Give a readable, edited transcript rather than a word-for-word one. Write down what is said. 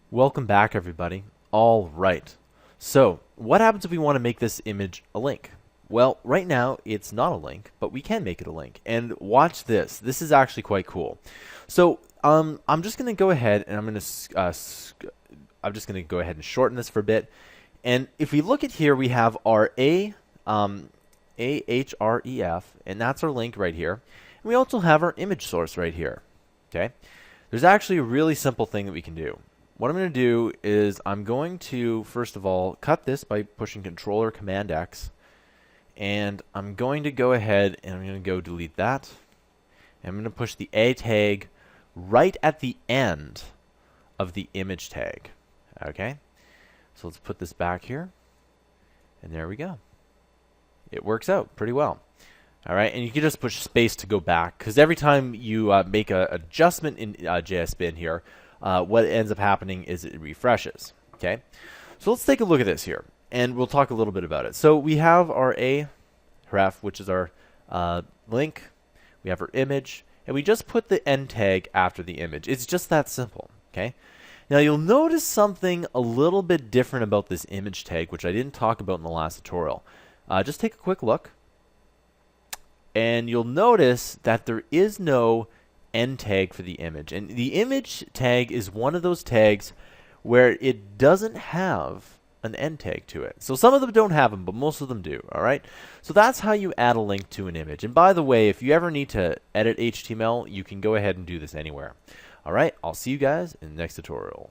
Welcome back, everybody. All right. So, what happens if we want to make this image a link? Well, right now it's not a link, but we can make it a link. And watch this. This is actually quite cool. So, I'm just going to go ahead and I'm just going to go ahead and shorten this for a bit. And if we look at here, we have our ahref, and that's our link right here. And we also have our image source right here. Okay. There's actually a really simple thing that we can do. What I'm going to do is I'm going to, first of all, cut this by pushing Control or Command X. And I'm going to go ahead and I'm going to go delete that. And I'm going to push the A tag right at the end of the image tag. Okay? So let's put this back here. And there we go. It works out pretty well. All right, and you can just push space to go back, because every time you make an adjustment in JSBin here, what ends up happening is it refreshes. Okay, so let's take a look at this here, and we'll talk a little bit about it. So we have our ahref, which is our link. We have our image, and we just put the end tag after the image. It's just that simple. Okay. Now you'll notice something a little bit different about this image tag, which I didn't talk about in the last tutorial. Just take a quick look. And you'll notice that there is no end tag for the image. And the image tag is one of those tags where it doesn't have an end tag to it. So some of them don't have them, but most of them do. All right. So that's how you add a link to an image. And by the way, if you ever need to edit HTML, you can go ahead and do this anywhere. All right. I'll see you guys in the next tutorial.